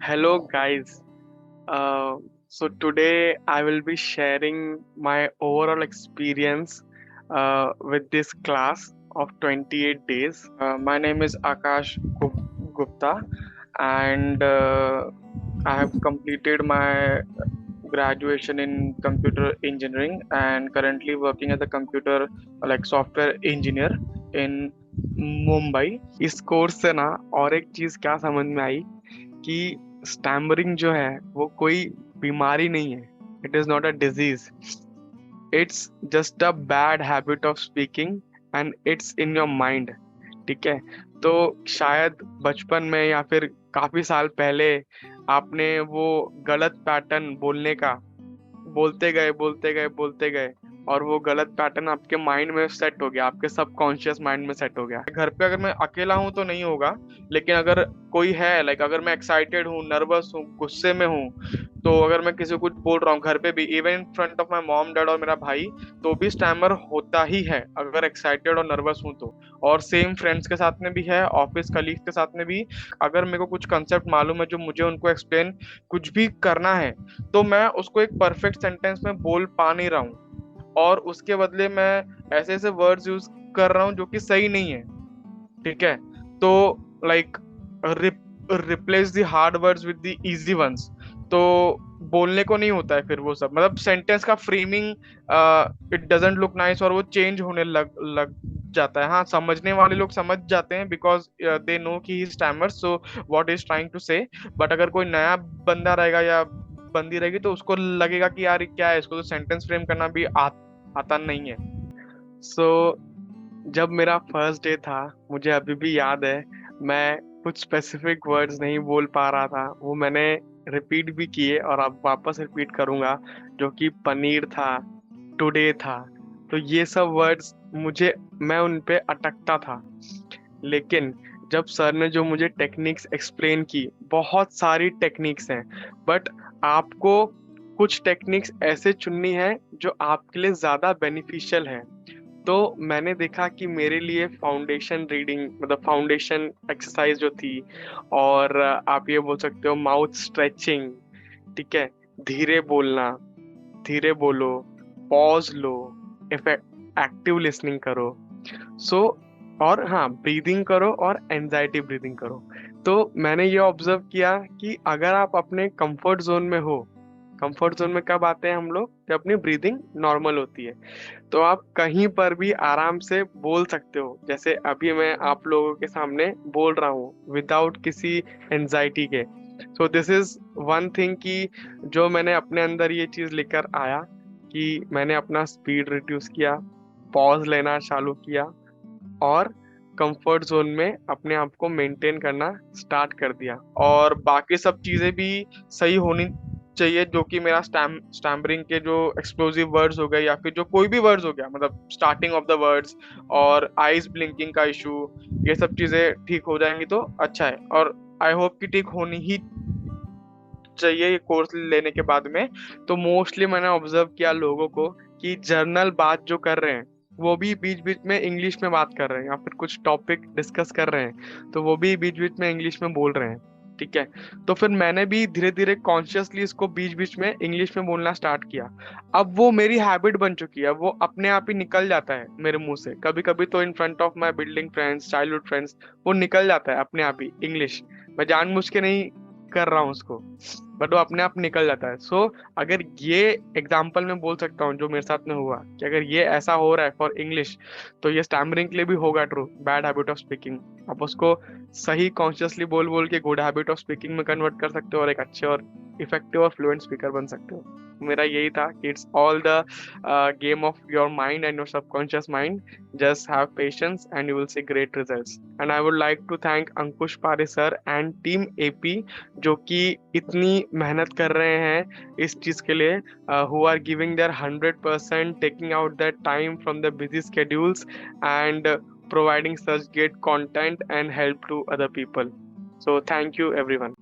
Hello, guys. So today I will be sharing my overall experience with this class of 28 days. My name is Akash Gupta, and I have completed my graduation in computer engineering and currently working as a computer like software engineer in Mumbai. इस course से ना और एक चीज क्या समझ में आई कि स्टैमरिंग जो है वो कोई बीमारी नहीं है. It is not a disease. It's just a bad habit of speaking and it's in your mind. ठीक है. तो शायद बचपन में या फिर काफी साल पहले आपने वो गलत पैटर्न बोलने का बोलते गए और वो गलत पैटर्न आपके माइंड में सेट हो गया, आपके सबकॉन्शियस माइंड में सेट हो गया. घर पे अगर मैं अकेला हूं तो नहीं होगा, लेकिन अगर कोई है, लाइक अगर मैं एक्साइटेड हूँ, नर्वस हूँ, गुस्से में हूँ, तो अगर मैं किसी को कुछ बोल रहा हूँ घर पे भी, even in front of my mom dad और मेरा भाई, तो भी स्टैमर होता ही है अगर एक्साइटेड और नर्वस हूँ तो. और सेम फ्रेंड्स के साथ में भी है, ऑफिस कलीग के साथ में भी. अगर मेरे को कुछ कंसेप्ट मालूम है जो मुझे उनको एक्सप्लेन कुछ भी करना है, तो मैं उसको एक परफेक्ट सेंटेंस में बोल पा नहीं रहा हूँ, और उसके बदले मैं ऐसे ऐसे वर्ड्स यूज कर रहा हूँ जो कि सही नहीं है. ठीक है. तो like replace the hard words with the easy ones. तो बोलने को नहीं होता है फिर वो सब, मतलब सेंटेंस का framing it doesn't look nice और वो चेंज होने लग लग जाता है. हाँ, समझने वाले लोग समझ जाते हैं बिकॉज दे नो कि he stammers, so what is trying to say. But अगर कोई नया बंदा रहेगा या बंदी रहेगी तो उसको लगेगा कि यार ये क्या है, इसको तो सेंटेंस फ्रेम करना भी आता नहीं है. सो जब मेरा फर्स्ट डे था, मुझे अभी भी याद है, मैं कुछ स्पेसिफिक वर्ड्स नहीं बोल पा रहा था. वो मैंने रिपीट भी किए और अब वापस रिपीट करूंगा, जो कि पनीर था, टुडे था. तो ये सब वर्ड्स मुझे, मैं उन पे अटकता था. लेकिन जब सर ने जो मुझे टेक्निक्स एक्सप्लेन की, बहुत सारी टेक्निक्स हैं, बट आपको कुछ टेक्निक्स ऐसे चुननी है जो आपके लिए ज़्यादा बेनिफिशियल है. तो मैंने देखा कि मेरे लिए फाउंडेशन रीडिंग, मतलब फाउंडेशन एक्सरसाइज जो थी, और आप ये बोल सकते हो माउथ स्ट्रेचिंग. ठीक है. धीरे बोलना, धीरे बोलो, पॉज लो, एक्टिव लिसनिंग करो. सो और हाँ, ब्रीदिंग करो और एंजाइटी ब्रीदिंग करो. तो मैंने ये ऑब्जर्व किया कि अगर आप अपने कंफर्ट जोन में हो, कंफर्ट जोन में कब आते हैं हम लोग, जब अपनी ब्रीदिंग नॉर्मल होती है, तो आप कहीं पर भी आराम से बोल सकते हो. जैसे अभी मैं आप लोगों के सामने बोल रहा हूँ विदाउट किसी एंजाइटी के. So this is one thing कि जो मैंने अपने अंदर ये चीज लेकर आया कि मैंने अपना स्पीड रिड्यूस किया, पॉज लेना चालू किया, और कंफर्ट जोन में अपने आप को मेंटेन करना स्टार्ट कर दिया. और बाकी सब चीजें भी सही होनी चाहिए, जो कि मेरा स्टैम्परिंग के जो एक्सप्लोसिव वर्ड्स हो गए या फिर जो कोई भी वर्ड्स हो गया, मतलब स्टार्टिंग ऑफ द वर्ड्स और आईज ब्लिंकिंग का इशू, ये सब चीजें ठीक हो जाएंगी तो अच्छा है. और आई होप कि ठीक होनी ही चाहिए ये कोर्स लेने के बाद में. तो मोस्टली मैंने ऑब्जर्व किया लोगों को कि जर्नल बात जो कर रहे हैं, वो भी बीच बीच में इंग्लिश में बात कर रहे हैं, या फिर कुछ टॉपिक डिस्कस कर रहे हैं तो वो भी बीच बीच में इंग्लिश में बोल रहे हैं. ठीक है. तो फिर मैंने भी धीरे धीरे कॉन्शियसली इसको बीच बीच में इंग्लिश में बोलना स्टार्ट किया. अब वो मेरी हैबिट बन चुकी है, वो अपने आप ही निकल जाता है मेरे मुंह से. कभी कभी तो in front of my building friends, childhood friends, वो निकल जाता है अपने आप ही इंग्लिश. मैं जानबूझ के नहीं कर रहा हूँ उसको, बट वो अपने आप निकल जाता है. सो अगर ये एग्जाम्पल मैं बोल सकता हूँ जो मेरे साथ में हुआ, कि अगर ये ऐसा हो रहा है फॉर इंग्लिश, तो ये स्टैमरिंग के लिए भी होगा true. Bad habit of speaking, आप उसको सही कॉन्शियसली बोल बोल के गुड हैबिट ऑफ स्पीकिंग में कन्वर्ट कर सकते हो और एक अच्छे और इफेक्टिव और फ्लुएंट स्पीकर बन सकते हो. मेरा यही था कि it's all the game of your mind and your subconscious mind. Just have patience and you will see great results. And I would like to thank Ankush Pare sir and team AP, जो कि इतनी मेहनत कर रहे हैं इस चीज के लिए, who are giving their 100%, taking out their time from their busy schedules, and providing such great content and help to other people. So thank you everyone.